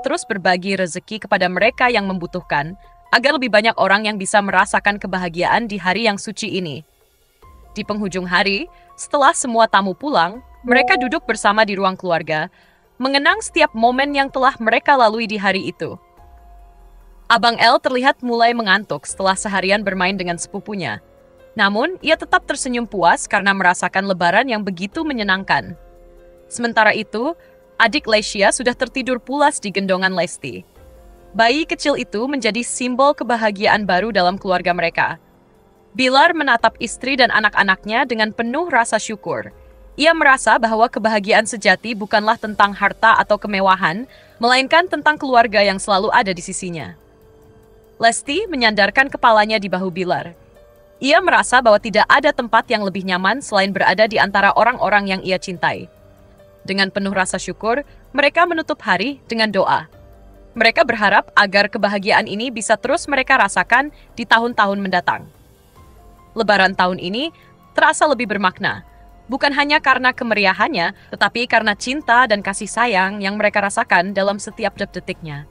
terus berbagi rezeki kepada mereka yang membutuhkan, agar lebih banyak orang yang bisa merasakan kebahagiaan di hari yang suci ini. Di penghujung hari, setelah semua tamu pulang, mereka duduk bersama di ruang keluarga, mengenang setiap momen yang telah mereka lalui di hari itu. Abang El terlihat mulai mengantuk setelah seharian bermain dengan sepupunya. Namun, ia tetap tersenyum puas karena merasakan lebaran yang begitu menyenangkan. Sementara itu, adik Lesia sudah tertidur pulas di gendongan Lesti. Bayi kecil itu menjadi simbol kebahagiaan baru dalam keluarga mereka. Bilar menatap istri dan anak-anaknya dengan penuh rasa syukur. Ia merasa bahwa kebahagiaan sejati bukanlah tentang harta atau kemewahan, melainkan tentang keluarga yang selalu ada di sisinya. Lesti menyandarkan kepalanya di bahu Bilar. Ia merasa bahwa tidak ada tempat yang lebih nyaman selain berada di antara orang-orang yang ia cintai. Dengan penuh rasa syukur, mereka menutup hari dengan doa. Mereka berharap agar kebahagiaan ini bisa terus mereka rasakan di tahun-tahun mendatang. Lebaran tahun ini terasa lebih bermakna, bukan hanya karena kemeriahannya, tetapi karena cinta dan kasih sayang yang mereka rasakan dalam setiap detiknya.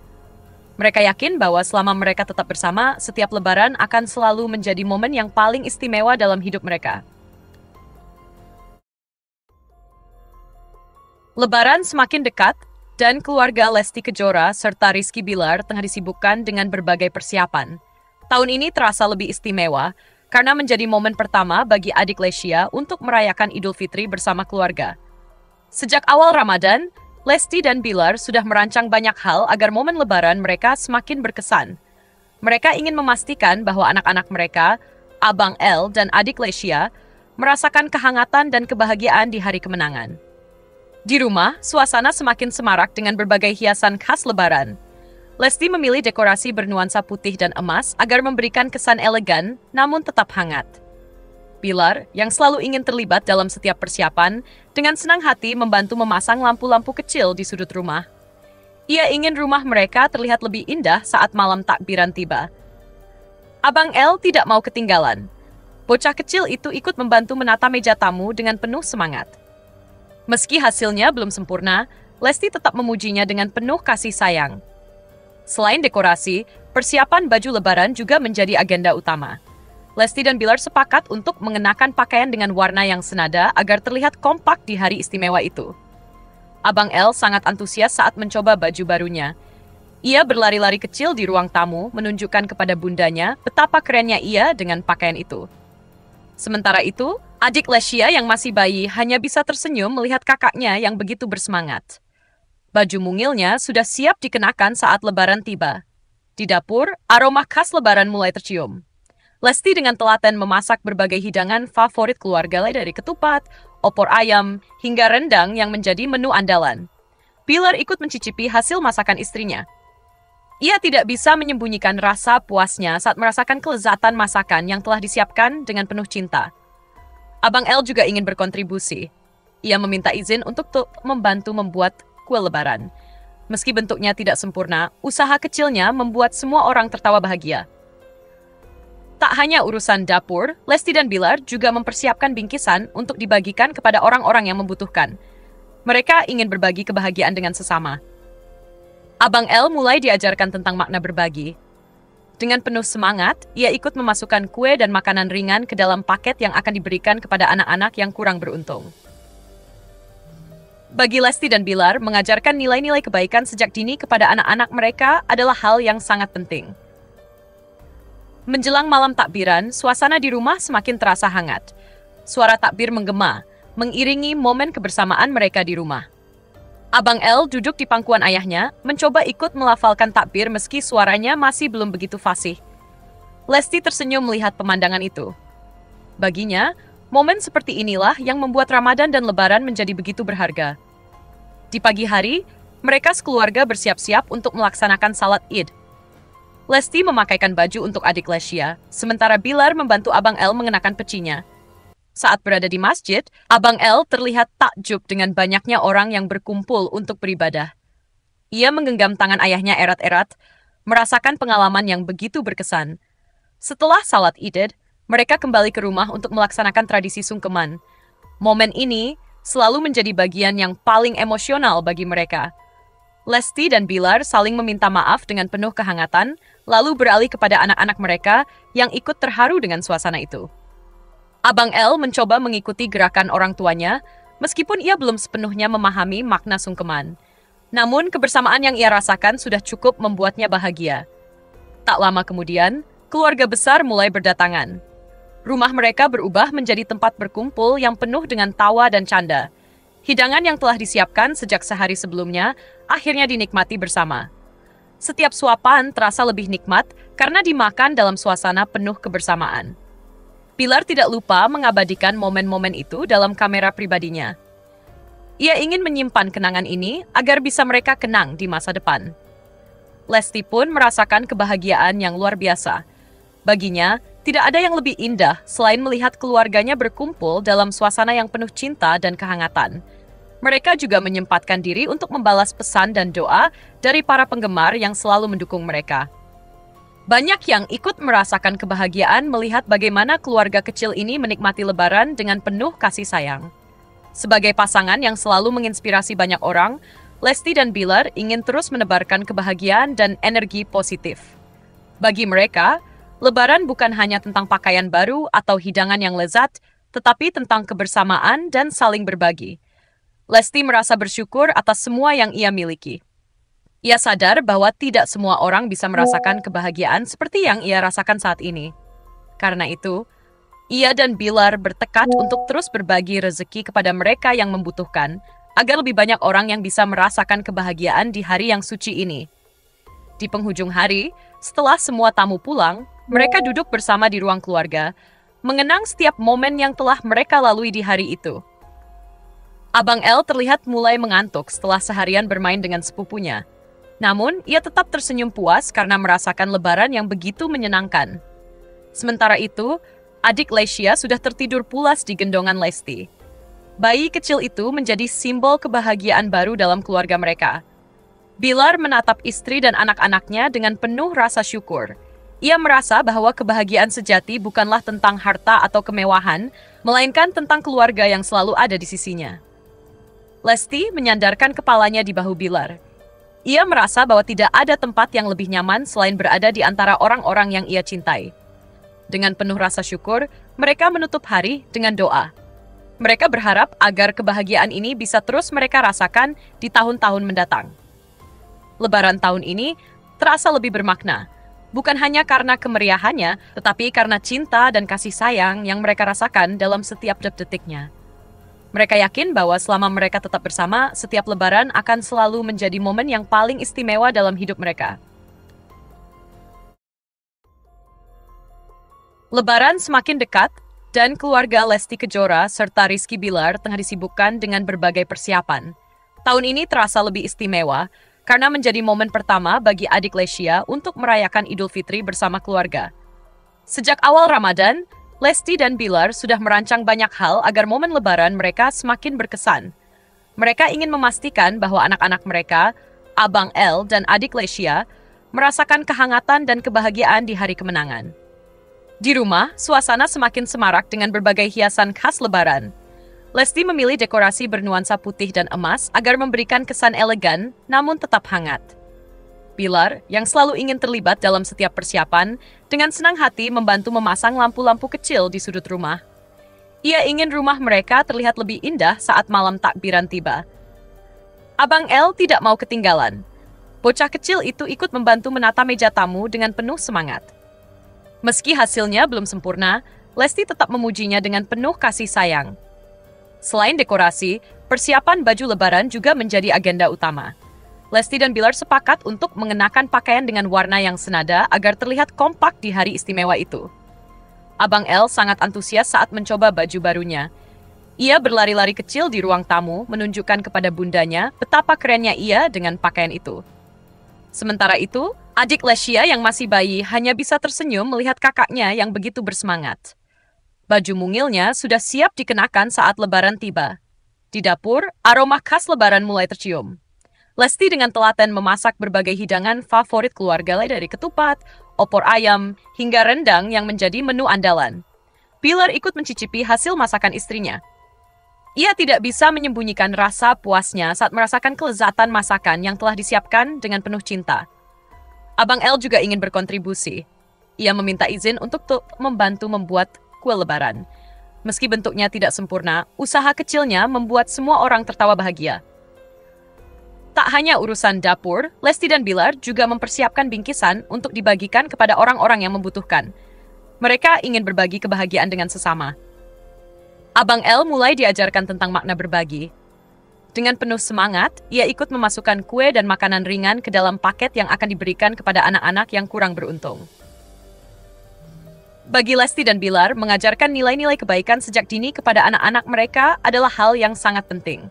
Mereka yakin bahwa selama mereka tetap bersama, setiap lebaran akan selalu menjadi momen yang paling istimewa dalam hidup mereka. Lebaran semakin dekat, dan keluarga Lesti Kejora serta Rizky Bilar tengah disibukkan dengan berbagai persiapan. Tahun ini terasa lebih istimewa, karena menjadi momen pertama bagi adik Lesia untuk merayakan Idul Fitri bersama keluarga. Sejak awal Ramadan, Lesti dan Bilar sudah merancang banyak hal agar momen lebaran mereka semakin berkesan. Mereka ingin memastikan bahwa anak-anak mereka, Abang El dan adik Lesia, merasakan kehangatan dan kebahagiaan di hari kemenangan. Di rumah, suasana semakin semarak dengan berbagai hiasan khas lebaran. Lesti memilih dekorasi bernuansa putih dan emas agar memberikan kesan elegan namun tetap hangat. Bilar, yang selalu ingin terlibat dalam setiap persiapan, dengan senang hati membantu memasang lampu-lampu kecil di sudut rumah. Ia ingin rumah mereka terlihat lebih indah saat malam takbiran tiba. Abang El tidak mau ketinggalan. Bocah kecil itu ikut membantu menata meja tamu dengan penuh semangat. Meski hasilnya belum sempurna, Lesti tetap memujinya dengan penuh kasih sayang. Selain dekorasi, persiapan baju lebaran juga menjadi agenda utama. Lesti dan Bilar sepakat untuk mengenakan pakaian dengan warna yang senada agar terlihat kompak di hari istimewa itu. Abang El sangat antusias saat mencoba baju barunya. Ia berlari-lari kecil di ruang tamu, menunjukkan kepada bundanya betapa kerennya ia dengan pakaian itu. Sementara itu, adik Lesia yang masih bayi hanya bisa tersenyum melihat kakaknya yang begitu bersemangat. Baju mungilnya sudah siap dikenakan saat lebaran tiba. Di dapur, aroma khas lebaran mulai tercium. Lesti dengan telaten memasak berbagai hidangan favorit keluarga dari ketupat, opor ayam, hingga rendang yang menjadi menu andalan. Bilar ikut mencicipi hasil masakan istrinya. Ia tidak bisa menyembunyikan rasa puasnya saat merasakan kelezatan masakan yang telah disiapkan dengan penuh cinta. Abang El juga ingin berkontribusi. Ia meminta izin untuk membantu membuat kue lebaran. Meski bentuknya tidak sempurna, usaha kecilnya membuat semua orang tertawa bahagia. Tak hanya urusan dapur, Lesti dan Bilar juga mempersiapkan bingkisan untuk dibagikan kepada orang-orang yang membutuhkan. Mereka ingin berbagi kebahagiaan dengan sesama. Abang El mulai diajarkan tentang makna berbagi. Dengan penuh semangat, ia ikut memasukkan kue dan makanan ringan ke dalam paket yang akan diberikan kepada anak-anak yang kurang beruntung. Bagi Lesti dan Bilar, mengajarkan nilai-nilai kebaikan sejak dini kepada anak-anak mereka adalah hal yang sangat penting. Menjelang malam takbiran, suasana di rumah semakin terasa hangat. Suara takbir menggema, mengiringi momen kebersamaan mereka di rumah. Abang El duduk di pangkuan ayahnya, mencoba ikut melafalkan takbir meski suaranya masih belum begitu fasih. Lesti tersenyum melihat pemandangan itu. Baginya, momen seperti inilah yang membuat Ramadan dan Lebaran menjadi begitu berharga. Di pagi hari, mereka sekeluarga bersiap-siap untuk melaksanakan salat Id. Lesti memakaikan baju untuk adik Lesia, sementara Bilar membantu Abang El mengenakan pecinya. Saat berada di masjid, Abang El terlihat takjub dengan banyaknya orang yang berkumpul untuk beribadah. Ia menggenggam tangan ayahnya erat-erat, merasakan pengalaman yang begitu berkesan. Setelah salat Id, mereka kembali ke rumah untuk melaksanakan tradisi sungkeman. Momen ini selalu menjadi bagian yang paling emosional bagi mereka. Lesti dan Bilar saling meminta maaf dengan penuh kehangatan, lalu beralih kepada anak-anak mereka yang ikut terharu dengan suasana itu. Abang El mencoba mengikuti gerakan orang tuanya, meskipun ia belum sepenuhnya memahami makna sungkeman. Namun, kebersamaan yang ia rasakan sudah cukup membuatnya bahagia. Tak lama kemudian, keluarga besar mulai berdatangan. Rumah mereka berubah menjadi tempat berkumpul yang penuh dengan tawa dan canda. Hidangan yang telah disiapkan sejak sehari sebelumnya akhirnya dinikmati bersama. Setiap suapan terasa lebih nikmat karena dimakan dalam suasana penuh kebersamaan. Bilar tidak lupa mengabadikan momen-momen itu dalam kamera pribadinya. Ia ingin menyimpan kenangan ini agar bisa mereka kenang di masa depan. Lesti pun merasakan kebahagiaan yang luar biasa. Baginya, tidak ada yang lebih indah selain melihat keluarganya berkumpul dalam suasana yang penuh cinta dan kehangatan. Mereka juga menyempatkan diri untuk membalas pesan dan doa dari para penggemar yang selalu mendukung mereka. Banyak yang ikut merasakan kebahagiaan melihat bagaimana keluarga kecil ini menikmati Lebaran dengan penuh kasih sayang. Sebagai pasangan yang selalu menginspirasi banyak orang, Lesti dan Bilar ingin terus menebarkan kebahagiaan dan energi positif. Bagi mereka, Lebaran bukan hanya tentang pakaian baru atau hidangan yang lezat, tetapi tentang kebersamaan dan saling berbagi. Lesti merasa bersyukur atas semua yang ia miliki. Ia sadar bahwa tidak semua orang bisa merasakan kebahagiaan seperti yang ia rasakan saat ini. Karena itu, ia dan Bilar bertekad untuk terus berbagi rezeki kepada mereka yang membutuhkan, agar lebih banyak orang yang bisa merasakan kebahagiaan di hari yang suci ini. Di penghujung hari, setelah semua tamu pulang, mereka duduk bersama di ruang keluarga, mengenang setiap momen yang telah mereka lalui di hari itu. Abang El terlihat mulai mengantuk setelah seharian bermain dengan sepupunya. Namun, ia tetap tersenyum puas karena merasakan Lebaran yang begitu menyenangkan. Sementara itu, adik Lesia sudah tertidur pulas di gendongan Lesti. Bayi kecil itu menjadi simbol kebahagiaan baru dalam keluarga mereka. Bilar menatap istri dan anak-anaknya dengan penuh rasa syukur. Ia merasa bahwa kebahagiaan sejati bukanlah tentang harta atau kemewahan, melainkan tentang keluarga yang selalu ada di sisinya. Lesti menyandarkan kepalanya di bahu Bilar. Ia merasa bahwa tidak ada tempat yang lebih nyaman selain berada di antara orang-orang yang ia cintai. Dengan penuh rasa syukur, mereka menutup hari dengan doa. Mereka berharap agar kebahagiaan ini bisa terus mereka rasakan di tahun-tahun mendatang. Lebaran tahun ini terasa lebih bermakna, bukan hanya karena kemeriahannya, tetapi karena cinta dan kasih sayang yang mereka rasakan dalam setiap detik-detiknya. Mereka yakin bahwa selama mereka tetap bersama, setiap Lebaran akan selalu menjadi momen yang paling istimewa dalam hidup mereka. Lebaran semakin dekat, dan keluarga Lesti Kejora serta Rizky Bilar tengah disibukkan dengan berbagai persiapan. Tahun ini terasa lebih istimewa, karena menjadi momen pertama bagi adik Lesia untuk merayakan Idul Fitri bersama keluarga. Sejak awal Ramadan, Lesti dan Bilar sudah merancang banyak hal agar momen Lebaran mereka semakin berkesan. Mereka ingin memastikan bahwa anak-anak mereka, Abang El dan adik Lesia, merasakan kehangatan dan kebahagiaan di hari kemenangan. Di rumah, suasana semakin semarak dengan berbagai hiasan khas Lebaran. Lesti memilih dekorasi bernuansa putih dan emas agar memberikan kesan elegan namun tetap hangat. Bilar, yang selalu ingin terlibat dalam setiap persiapan, dengan senang hati membantu memasang lampu-lampu kecil di sudut rumah. Ia ingin rumah mereka terlihat lebih indah saat malam takbiran tiba. Abang El tidak mau ketinggalan. Bocah kecil itu ikut membantu menata meja tamu dengan penuh semangat. Meski hasilnya belum sempurna, Lesti tetap memujinya dengan penuh kasih sayang. Selain dekorasi, persiapan baju Lebaran juga menjadi agenda utama. Lesti dan Bilar sepakat untuk mengenakan pakaian dengan warna yang senada agar terlihat kompak di hari istimewa itu. Abang El sangat antusias saat mencoba baju barunya. Ia berlari-lari kecil di ruang tamu, menunjukkan kepada bundanya betapa kerennya ia dengan pakaian itu. Sementara itu, adik Lesia yang masih bayi hanya bisa tersenyum melihat kakaknya yang begitu bersemangat. Baju mungilnya sudah siap dikenakan saat Lebaran tiba. Di dapur, aroma khas Lebaran mulai tercium. Lesti dengan telaten memasak berbagai hidangan favorit keluarga dari ketupat, opor ayam, hingga rendang yang menjadi menu andalan. Bilar ikut mencicipi hasil masakan istrinya. Ia tidak bisa menyembunyikan rasa puasnya saat merasakan kelezatan masakan yang telah disiapkan dengan penuh cinta. Abang El juga ingin berkontribusi. Ia meminta izin untuk membantu membuat kue lebaran. Meski bentuknya tidak sempurna, usaha kecilnya membuat semua orang tertawa bahagia. Tak hanya urusan dapur, Lesti dan Bilar juga mempersiapkan bingkisan untuk dibagikan kepada orang-orang yang membutuhkan. Mereka ingin berbagi kebahagiaan dengan sesama. Abang El mulai diajarkan tentang makna berbagi. Dengan penuh semangat, ia ikut memasukkan kue dan makanan ringan ke dalam paket yang akan diberikan kepada anak-anak yang kurang beruntung. Bagi Lesti dan Bilar, mengajarkan nilai-nilai kebaikan sejak dini kepada anak-anak mereka adalah hal yang sangat penting.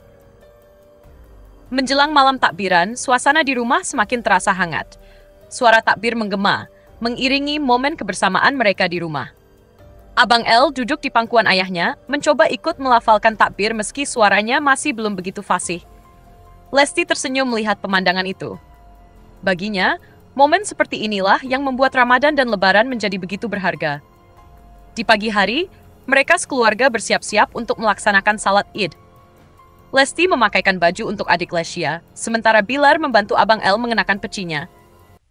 Menjelang malam takbiran, suasana di rumah semakin terasa hangat. Suara takbir menggema, mengiringi momen kebersamaan mereka di rumah. Abang El duduk di pangkuan ayahnya, mencoba ikut melafalkan takbir meski suaranya masih belum begitu fasih. Lesti tersenyum melihat pemandangan itu. Baginya, momen seperti inilah yang membuat Ramadan dan Lebaran menjadi begitu berharga. Di pagi hari, mereka sekeluarga bersiap-siap untuk melaksanakan salat Id. Lesti memakaikan baju untuk adik Lesya, sementara Bilar membantu Abang El mengenakan pecinya.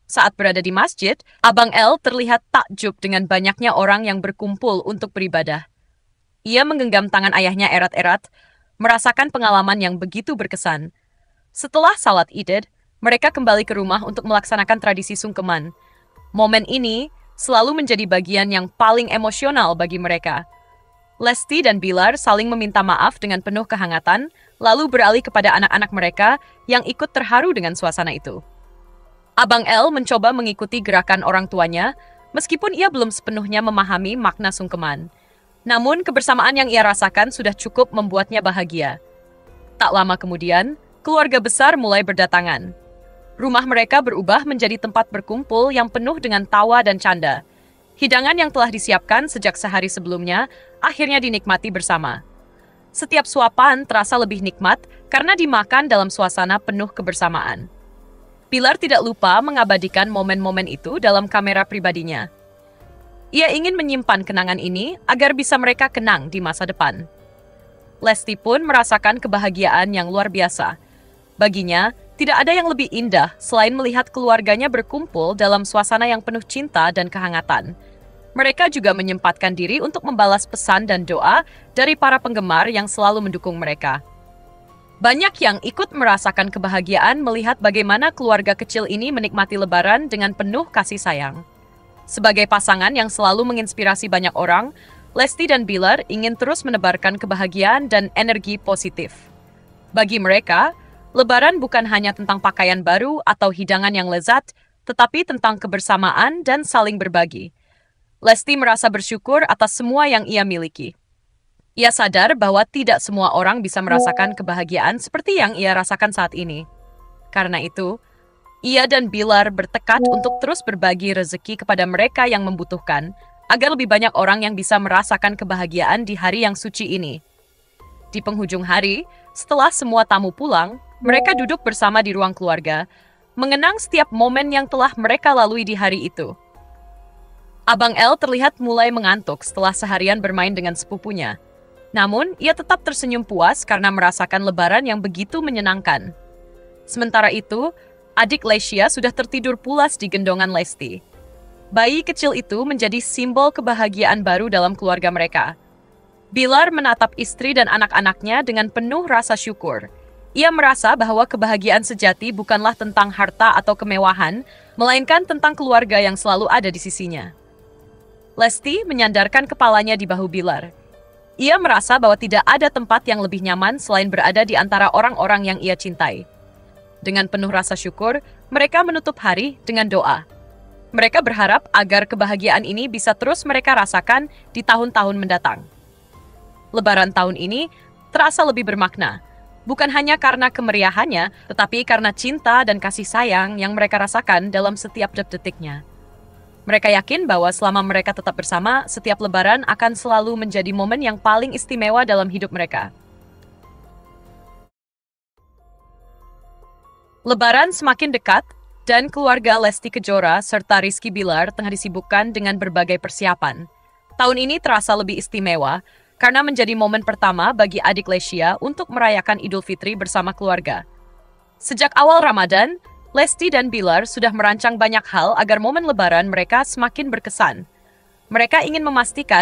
Saat berada di masjid, Abang El terlihat takjub dengan banyaknya orang yang berkumpul untuk beribadah. Ia menggenggam tangan ayahnya erat-erat, merasakan pengalaman yang begitu berkesan. Setelah salat Id, mereka kembali ke rumah untuk melaksanakan tradisi sungkeman. Momen ini selalu menjadi bagian yang paling emosional bagi mereka. Lesti dan Bilar saling meminta maaf dengan penuh kehangatan, lalu beralih kepada anak-anak mereka yang ikut terharu dengan suasana itu. Abang El mencoba mengikuti gerakan orang tuanya, meskipun ia belum sepenuhnya memahami makna sungkeman. Namun, kebersamaan yang ia rasakan sudah cukup membuatnya bahagia. Tak lama kemudian, keluarga besar mulai berdatangan. Rumah mereka berubah menjadi tempat berkumpul yang penuh dengan tawa dan canda. Hidangan yang telah disiapkan sejak sehari sebelumnya akhirnya dinikmati bersama. Setiap suapan terasa lebih nikmat karena dimakan dalam suasana penuh kebersamaan. Bilar tidak lupa mengabadikan momen-momen itu dalam kamera pribadinya. Ia ingin menyimpan kenangan ini agar bisa mereka kenang di masa depan. Lesti pun merasakan kebahagiaan yang luar biasa. Baginya, tidak ada yang lebih indah selain melihat keluarganya berkumpul dalam suasana yang penuh cinta dan kehangatan. Mereka juga menyempatkan diri untuk membalas pesan dan doa dari para penggemar yang selalu mendukung mereka. Banyak yang ikut merasakan kebahagiaan melihat bagaimana keluarga kecil ini menikmati Lebaran dengan penuh kasih sayang. Sebagai pasangan yang selalu menginspirasi banyak orang, Lesti dan Bilar ingin terus menebarkan kebahagiaan dan energi positif. Bagi mereka, Lebaran bukan hanya tentang pakaian baru atau hidangan yang lezat, tetapi tentang kebersamaan dan saling berbagi. Lesti merasa bersyukur atas semua yang ia miliki. Ia sadar bahwa tidak semua orang bisa merasakan kebahagiaan seperti yang ia rasakan saat ini. Karena itu, ia dan Bilar bertekad untuk terus berbagi rezeki kepada mereka yang membutuhkan, agar lebih banyak orang yang bisa merasakan kebahagiaan di hari yang suci ini. Di penghujung hari, setelah semua tamu pulang, mereka duduk bersama di ruang keluarga, mengenang setiap momen yang telah mereka lalui di hari itu. Abang El terlihat mulai mengantuk setelah seharian bermain dengan sepupunya. Namun, ia tetap tersenyum puas karena merasakan Lebaran yang begitu menyenangkan. Sementara itu, adik Lesya sudah tertidur pulas di gendongan Lesti. Bayi kecil itu menjadi simbol kebahagiaan baru dalam keluarga mereka. Bilar menatap istri dan anak-anaknya dengan penuh rasa syukur. Ia merasa bahwa kebahagiaan sejati bukanlah tentang harta atau kemewahan, melainkan tentang keluarga yang selalu ada di sisinya. Lesti menyandarkan kepalanya di bahu Bilar. Ia merasa bahwa tidak ada tempat yang lebih nyaman selain berada di antara orang-orang yang ia cintai. Dengan penuh rasa syukur, mereka menutup hari dengan doa. Mereka berharap agar kebahagiaan ini bisa terus mereka rasakan di tahun-tahun mendatang. Lebaran tahun ini terasa lebih bermakna, bukan hanya karena kemeriahannya, tetapi karena cinta dan kasih sayang yang mereka rasakan dalam setiap detik-detiknya. Mereka yakin bahwa selama mereka tetap bersama, setiap Lebaran akan selalu menjadi momen yang paling istimewa dalam hidup mereka. Lebaran semakin dekat, dan keluarga Lesti Kejora serta Rizky Bilar tengah disibukkan dengan berbagai persiapan. Tahun ini terasa lebih istimewa, karena menjadi momen pertama bagi adik Lesya untuk merayakan Idul Fitri bersama keluarga. Sejak awal Ramadan, Lesti dan Bilar sudah merancang banyak hal agar momen Lebaran mereka semakin berkesan. Mereka ingin memastikan